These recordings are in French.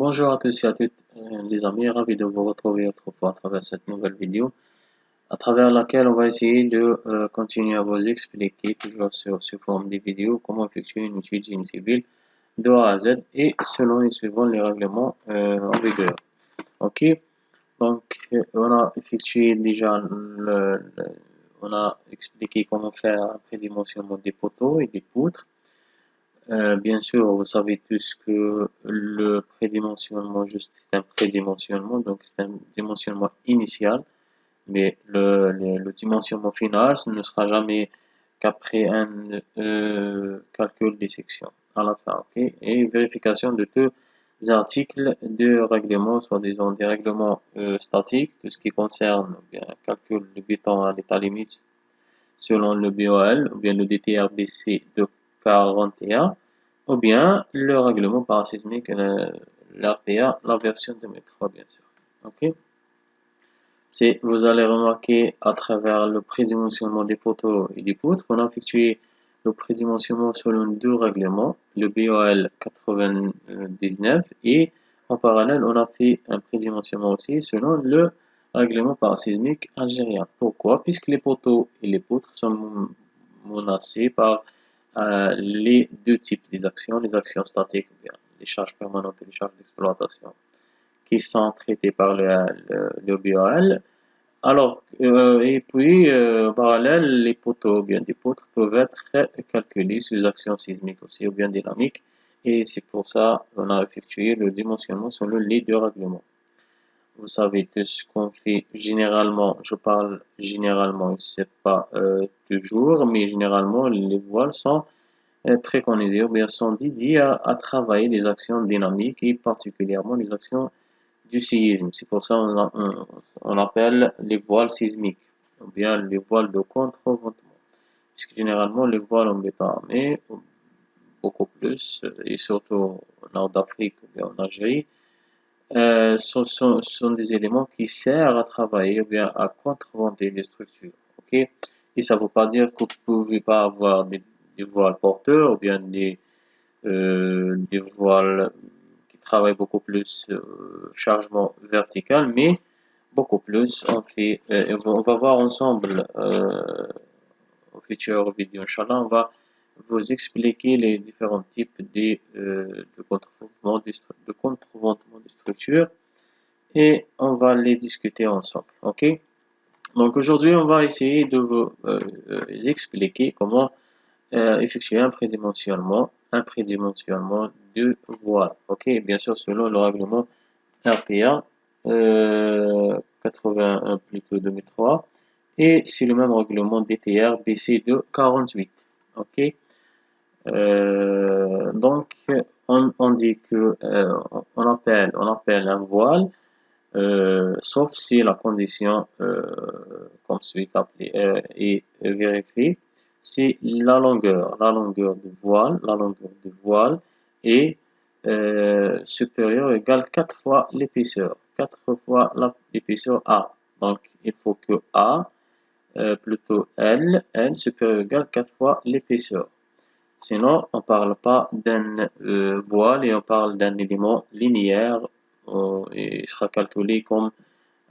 Bonjour à tous et à toutes, les amis, ravi de vous retrouver autrefois à travers cette nouvelle vidéo, à travers laquelle on va essayer de continuer à vous expliquer, toujours sous forme de vidéo, comment effectuer une étude génie civil de A à Z et selon et suivant les règlements en vigueur. Ok, donc on a effectué déjà on a expliqué comment faire un prédimensionnement des poteaux et des poutres. Bien sûr, vous savez tous que le prédimensionnement, juste, c'est un prédimensionnement, donc c'est un dimensionnement initial, mais le dimensionnement final, ce ne sera jamais qu'après un calcul des sections à la fin, ok? Et vérification de tous les articles de règlement, soit disant des règlements statiques, tout ce qui concerne bien calcul du béton à l'état limite selon le BOL, ou bien le DTR-BC de 41, ou bien le règlement parasismique, l'RPA, la version 2003, bien sûr. Ok. Vous allez remarquer à travers le prédimensionnement des poteaux et des poutres, on a effectué le prédimensionnement selon deux règlements, le BOL 99 et en parallèle, on a fait un prédimensionnement aussi selon le règlement parasismique algérien. Pourquoi? Puisque les poteaux et les poutres sont menacés par les deux types des actions, les actions statiques, bien, les charges permanentes et les charges d'exploitation, qui sont traitées par le BOL. Alors, et puis, en parallèle, les poteaux ou bien des poutres peuvent être calculés sous action sismique aussi ou bien dynamique. Et c'est pour ça qu'on a effectué le dimensionnement selon les deux règlements. Vous savez tous qu'on fait généralement, je parle généralement, c'est pas toujours, mais généralement, les voiles sont préconisés ou bien sont dédiés à travailler les actions dynamiques et particulièrement les actions du séisme. C'est pour ça on appelle les voiles sismiques ou bien les voiles de contre-ventement. Puisque généralement les voiles en béton armé, beaucoup plus, et surtout au nord d'Afrique ou bien en Algérie, sont des éléments qui servent à travailler ou bien à contreventer les structures. Ok? Et ça ne veut pas dire que vous ne pouvez pas avoir des voiles porteurs ou bien des voiles qui travaillent beaucoup plus chargement vertical, mais beaucoup plus on va voir ensemble au futur vidéo, Inch'Allah, on va vous expliquer les différents types de contreventement de structures et on va les discuter ensemble. Ok? Donc aujourd'hui, on va essayer de vous expliquer comment effectuer un prédimensionnement de voile. Ok, bien sûr selon le règlement RPA 81 plutôt 2003 et c'est le même règlement DTR BC de 48. Ok, donc on dit que on appelle un voile sauf si la condition comme suite appelée est vérifiée. C'est la longueur du voile est supérieure ou égale 4 fois l'épaisseur, 4 fois l'épaisseur A. Donc il faut que A plutôt L supérieur ou égale 4 fois l'épaisseur. Sinon, on parle pas d'un voile et on parle d'un élément linéaire et il sera calculé comme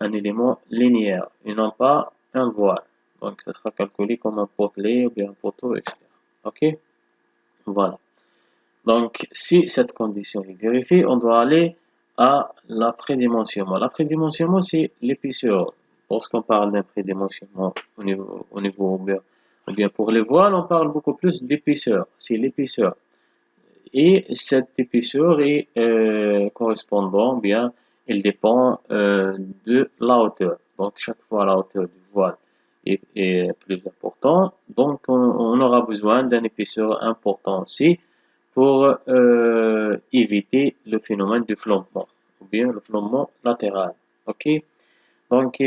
un élément linéaire et non pas un voile. Donc, ça sera calculé comme un potelet ou bien un poteau, etc. Ok? Voilà. Donc, si cette condition est vérifiée, on doit aller à la prédimensionnement. La prédimensionnement, c'est l'épaisseur. Lorsqu'on parle d'un prédimensionnement au niveau ou bien pour les voiles, on parle beaucoup plus d'épaisseur. C'est l'épaisseur. Et cette épaisseur est correspondant, bien, elle dépend de la hauteur. Donc, chaque fois la hauteur du voile est plus importante, donc on aura besoin d'une épaisseur importante aussi pour éviter le phénomène de flambement ou bien le flambement latéral. Ok, donc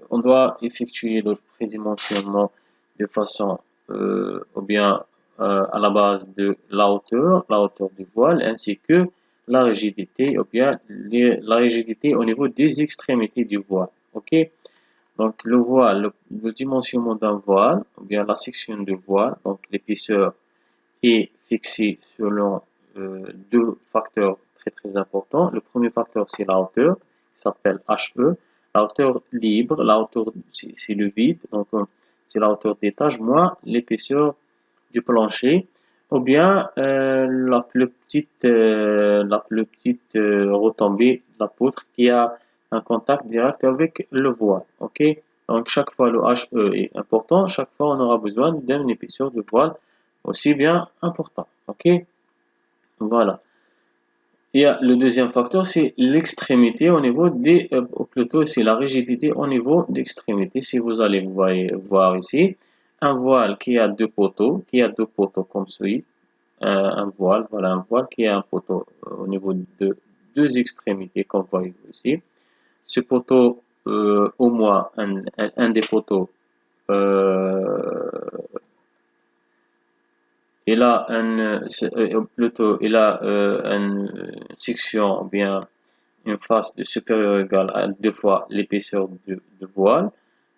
on doit effectuer le prédimensionnement de façon ou bien à la base de la hauteur du voile ainsi que la rigidité ou bien la rigidité au niveau des extrémités du voile. Ok, donc le voile, le dimensionnement d'un voile ou bien la section du voile, donc l'épaisseur est fixée selon deux facteurs très important. Le premier facteur, c'est la hauteur, qui s'appelle HE. La hauteur libre, la hauteur, c'est le vide, donc c'est la hauteur d'étage moins l'épaisseur du plancher, ou bien la plus petite retombée de la poutre qui a un contact direct avec le voile. Ok, donc chaque fois le HE est important, chaque fois on aura besoin d'une épaisseur de voile aussi bien important. Ok, voilà. Il y a le deuxième facteur, c'est l'extrémité au niveau des, ou plutôt c'est la rigidité au niveau d'extrémité. Si vous allez voir ici, un voile qui a deux poteaux, comme celui, un voile, voilà un voile qui a un poteau au niveau de deux extrémités, comme vous voyez ici. Ce poteau, au moins un des poteaux, il a une section, ou bien une face de supérieure égale à 2 fois l'épaisseur de voile,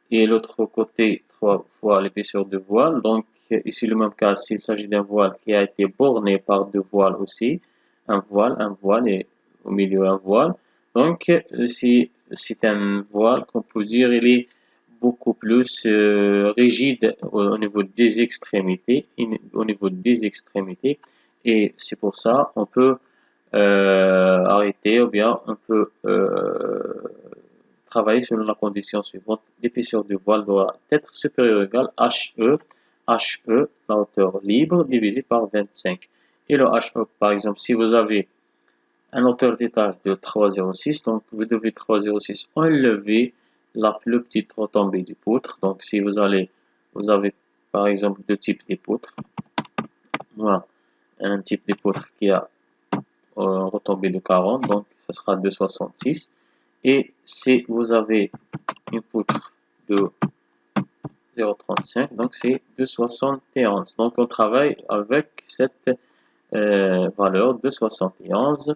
et l'autre côté 3 fois l'épaisseur de voile. Donc ici le même cas, s'il s'agit d'un voile qui a été borné par deux voiles aussi, un voile et au milieu un voile. Donc si c'est un voile qu'on peut dire il est beaucoup plus rigide au niveau des extrémités, et c'est pour ça on peut arrêter, ou bien on peut travailler selon la condition suivante. L'épaisseur du voile doit être supérieure ou égale HE, la hauteur libre, divisé par 25. Et le HE, par exemple, si vous avez un hauteur d'étage de 3,06, donc vous devez 3,06 enlever la plus petite retombée du poutre. Donc si vous avez par exemple deux types de poutres, voilà, un type de poutre qui a retombée de 40, donc ce sera 2,66. Et si vous avez une poutre de 0,35, donc c'est 2,71. Donc on travaille avec cette valeur de 71.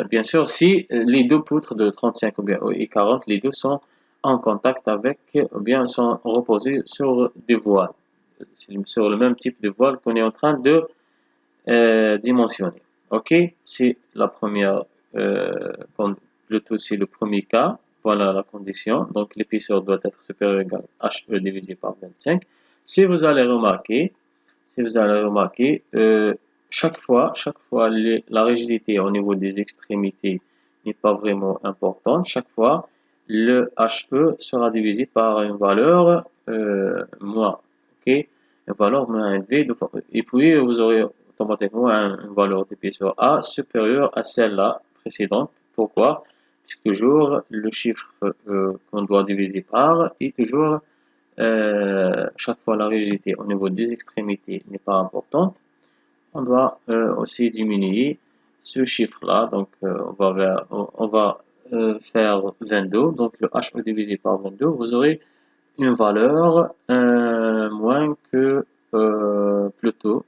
Bien sûr, si les deux poutres de 35 et 40, les deux sont en contact avec, ou bien sont reposés sur des voiles, sur le même type de voile qu'on est en train de dimensionner. Ok, c'est la première, plutôt c'est le premier cas. Voilà la condition. Donc l'épaisseur doit être supérieure ou égale à HE divisé par 25. Si vous allez remarquer, chaque fois la rigidité au niveau des extrémités n'est pas vraiment importante. Chaque fois, le HE sera divisé par une valeur moins, ok, une valeur moins élevée, et puis vous aurez automatiquement une valeur d'épaisseur A supérieure à celle-là précédente. Pourquoi? Puisque toujours le chiffre qu'on doit diviser par est toujours chaque fois la rigidité au niveau des extrémités n'est pas importante, on doit aussi diminuer ce chiffre-là. Donc on va faire 22. Donc le HE divisé par 22, vous aurez une valeur moins que plutôt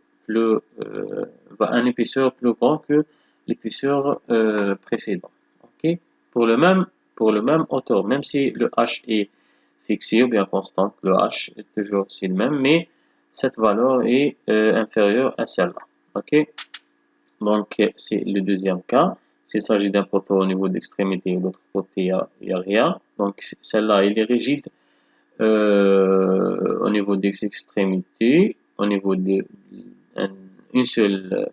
un épaisseur plus grand que l'épaisseur précédente. Ok, pour le même hauteur, même si le H est fixé ou bien constante, le H est toujours aussi le même, mais cette valeur est inférieure à celle-là. Ok, donc c'est le deuxième cas. S'il s'agit d'un poteau au niveau d'extrémité et de l'autre côté, il n'y a rien. Donc celle-là, elle est rigide au niveau des extrémités, au niveau d'une seule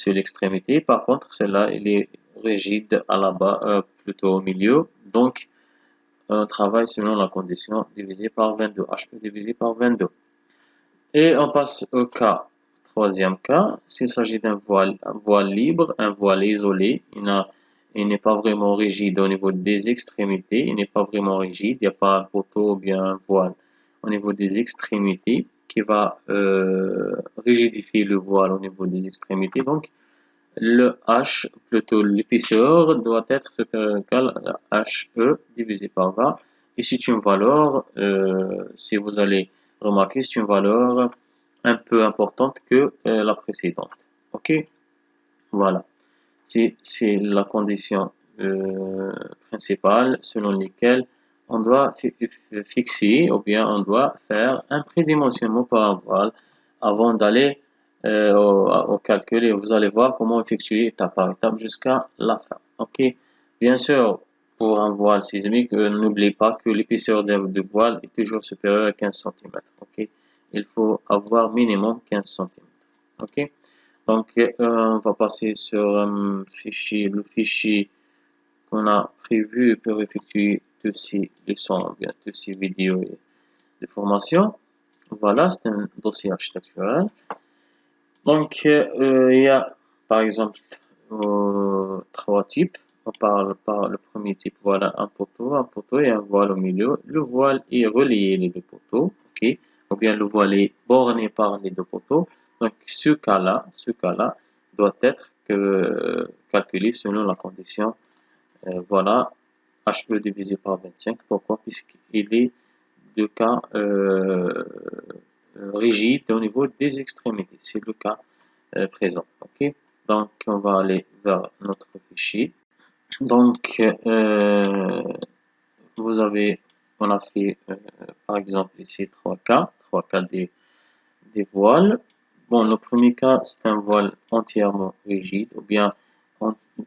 extrémité. Par contre, celle-là, elle est rigide à la bas, plutôt au milieu. Donc, on travaille selon la condition divisée par 22, HE divisé par 22. Et on passe au troisième cas, s'il s'agit d'un voile libre, un voile isolé, il n'est pas vraiment rigide au niveau des extrémités, il n'est pas vraiment rigide, il n'y a pas un poteau ou bien un voile au niveau des extrémités qui va rigidifier le voile au niveau des extrémités. Donc, le H, plutôt l'épaisseur, doit être supérieur ou égal à HE divisé par 20. Et c'est une valeur, si vous allez remarquer, c'est une valeur un peu importante que la précédente. Ok, voilà. C'est la condition principale selon laquelle on doit fixer ou bien on doit faire un prédimensionnement par un voile avant d'aller au calcul et vous allez voir comment effectuer étape par étape jusqu'à la fin. Ok. Bien sûr, pour un voile sismique, n'oubliez pas que l'épaisseur de voile est toujours supérieure à 15 cm. Ok. Il faut avoir minimum 15 cm. Ok. Donc, on va passer sur le fichier qu'on a prévu pour effectuer toutes ces leçons, bien toutes ces vidéos de formation. Voilà, c'est un dossier architectural. Donc, il y a par exemple trois types. On parle par le premier type, voilà un poteau et un voile au milieu. Le voile est relié les deux poteaux, ok, ou bien le voile est borné par les deux poteaux. Donc, ce cas-là doit être calculé selon la condition, voilà, HE divisé par 25. Pourquoi? Puisqu'il est de cas rigide au niveau des extrémités. C'est le cas présent. Ok, donc on va aller vers notre fichier. Donc on a fait par exemple ici trois cas des voiles. Bon, le premier cas c'est un voile entièrement rigide ou bien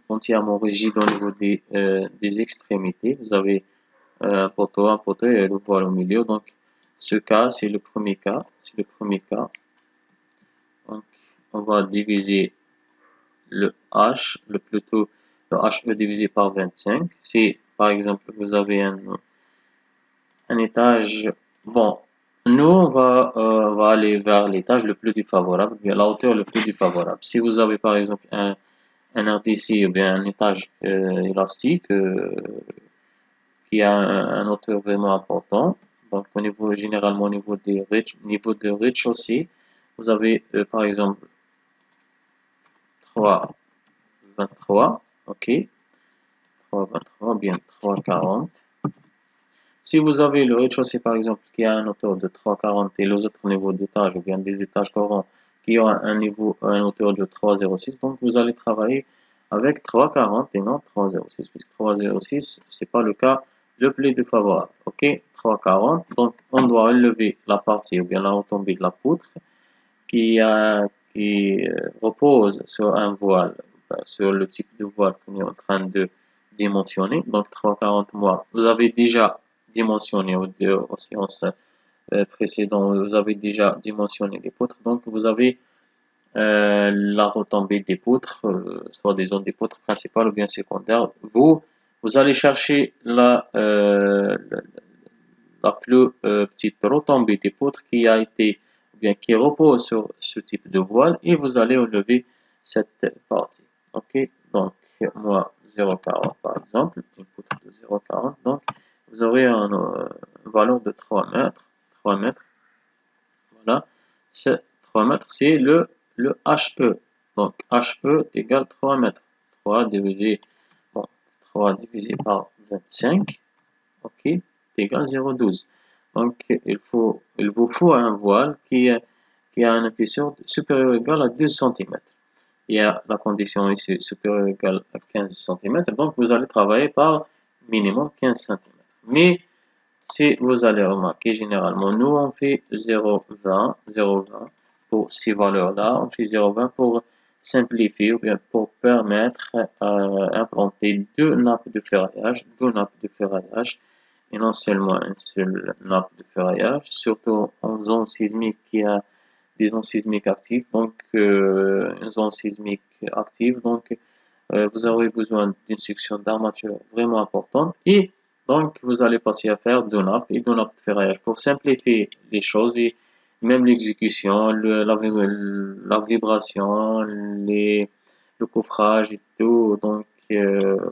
entièrement rigide au niveau des extrémités. Vous avez un poteau et le voile au milieu. Donc ce cas c'est le premier cas. Donc on va diviser le H, le HE divisé par 25. Si par exemple vous avez un étage, bon, nous on va aller vers l'étage le plus défavorable, bien la hauteur le plus défavorable. Si vous avez par exemple un RDC ou bien un étage élastique qui a un hauteur vraiment important, donc généralement au niveau de rez-de-chaussée, vous avez par exemple 3,23, ok, 3,23, bien 3,40. Si vous avez le rez-de-chaussée par exemple qui a un hauteur de 3,40 et les autres niveaux d'étage ou bien des étages courants qui ont un hauteur de 3,06, donc vous allez travailler avec 3,40 et non 3,06, puisque 3,06 c'est pas le cas le plus défavorable. Ok, 3,40, donc on doit élever la partie ou bien la retombée de la poutre qui repose sur un voile, sur le type de voile qu'on est en train de dimensionner. Donc 3,40 mois, vous avez déjà dimensionné aux séances précédentes, vous avez déjà dimensionné les poutres. Donc vous avez la retombée des poutres, soit des zones des poutres principales ou bien secondaires. Vous allez chercher la plus petite retombée des poutres qui a été bien qui repose sur ce type de voile et vous allez enlever cette partie. Ok, donc moi 0,40 par exemple, une poutre de 0,40, donc vous aurez une valeur de 3 mètres. Voilà, 3 mètres c'est le HE. Donc HE égale 3 mètres. 3 divisé par 25, ok, égale 0,12. Donc il vous faut un voile qui a une épaisseur supérieure ou égale à 12 cm. Il y a la condition ici supérieure ou égale à 15 cm. Donc vous allez travailler par minimum 15 cm. Mais si vous allez remarquer, généralement, nous on fait 0,20 pour ces valeurs-là. On fait 0,20 pour simplifier ou bien pour permettre d'implanter deux nappes de ferraillage et non seulement une seule nappe de ferraillage, surtout en zone sismique qui a des zones sismiques actives. Donc, une zone sismique active, donc vous aurez besoin d'une section d'armature vraiment importante et donc vous allez passer à faire deux nappes et deux nappes de ferraillage pour simplifier les choses et même l'exécution, la vibration, le coffrage et tout. Donc,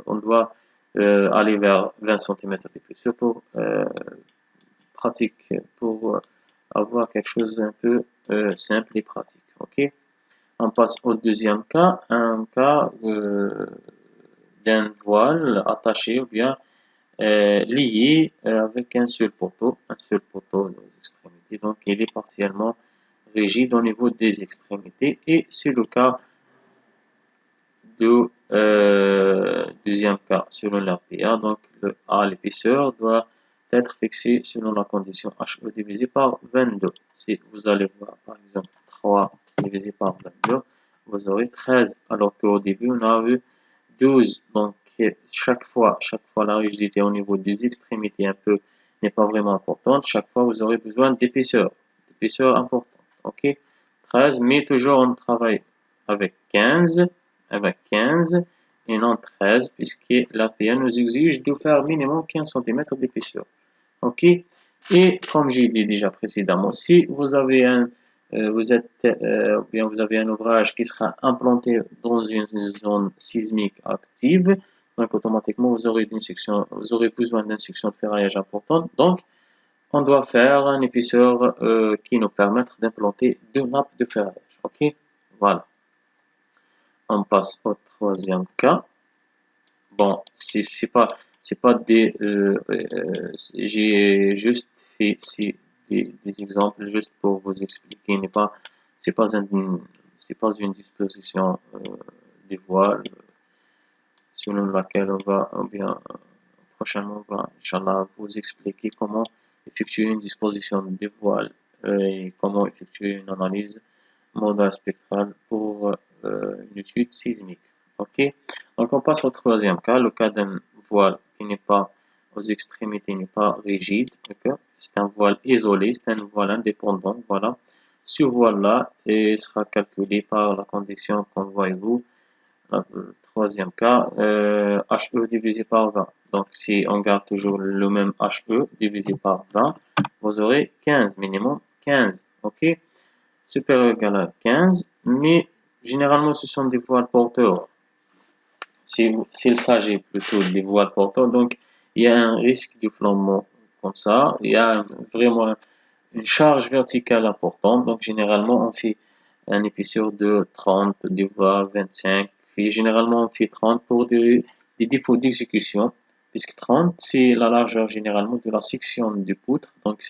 on doit aller vers 20 cm d'épaisseur pour pratique, pour avoir quelque chose d'un peu simple et pratique. Ok, on passe au deuxième cas, un cas d'un voile attaché ou bien lié avec un seul poteau aux extrémités. Donc, il est partiellement rigide au niveau des extrémités et c'est le cas du deuxième cas selon l'RPA. Donc, le A, l'épaisseur, doit être fixé selon la condition HE divisé par 22. Si vous allez voir par exemple 3 divisé par 22, vous aurez 13. Alors qu'au début, on a vu 12. Donc, chaque fois la rigidité au niveau des extrémités n'est pas vraiment importante. Chaque fois, vous aurez besoin d'épaisseur importante. Ok, 13, mais toujours on travaille avec 15 et non 13, puisque l'APN nous exige de faire minimum 15 cm d'épaisseur. Ok, et comme j'ai dit déjà précédemment, si vous avez vous avez un ouvrage qui sera implanté dans une zone sismique active, donc automatiquement vous aurez besoin d'une section de ferraillage importante. Donc on doit faire un épaisseur qui nous permette d'implanter 2 nappes de ferraillage. Ok, voilà. On passe au troisième cas. Bon, c'est pas des j'ai juste fait ici des exemples juste pour vous expliquer. C'est pas une disposition des voiles selon laquelle on va bien prochainement on va Inch'Allah vous expliquer comment effectuer une disposition des voiles et comment effectuer une analyse modale spectrale pour une étude sismique. Ok, donc on passe au troisième cas, le cas d'un voile qui n'est pas aux extrémités, n'est pas rigide. Okay? C'est un voile isolé, c'est un voile indépendant. Voilà, ce voile-là sera calculé par la condition qu'on voyez-vous. Le troisième cas, HE divisé par 20. Donc si on garde toujours le même HE divisé par 20, vous aurez 15, minimum 15. Ok, supérieur ou égal à 15, mais généralement ce sont des voiles porteurs. S'il s'agit plutôt des voiles porteurs, donc il y a un risque de flambement comme ça, il y a vraiment une charge verticale importante, donc généralement on fait un épaisseur de 30, des voiles 25, et généralement on fait 30 pour des défauts d'exécution, puisque 30 c'est la largeur généralement de la section du poutre, donc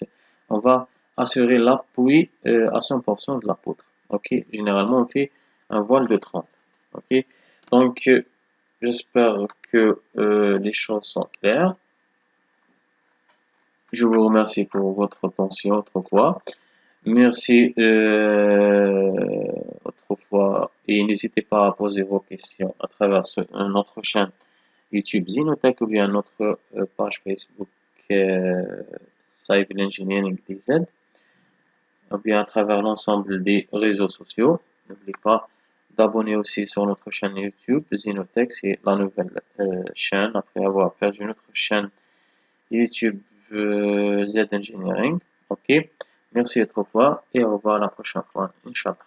on va assurer l'appui à 100% de la poutre. Ok, généralement on fait un voile de 30. Ok, donc j'espère que les choses sont claires. Je vous remercie pour votre attention autrefois. Merci autrefois et n'hésitez pas à poser vos questions à travers notre chaîne YouTube Zinotech ou bien notre page Facebook Civil Engineering DZ ou bien à travers l'ensemble des réseaux sociaux. N'oubliez pas d'abonner aussi sur notre chaîne YouTube Zinotech, c'est la nouvelle chaîne après avoir perdu notre chaîne YouTube Z Engineering. Ok, merci autrefois et au revoir la prochaine fois, Inch'Allah.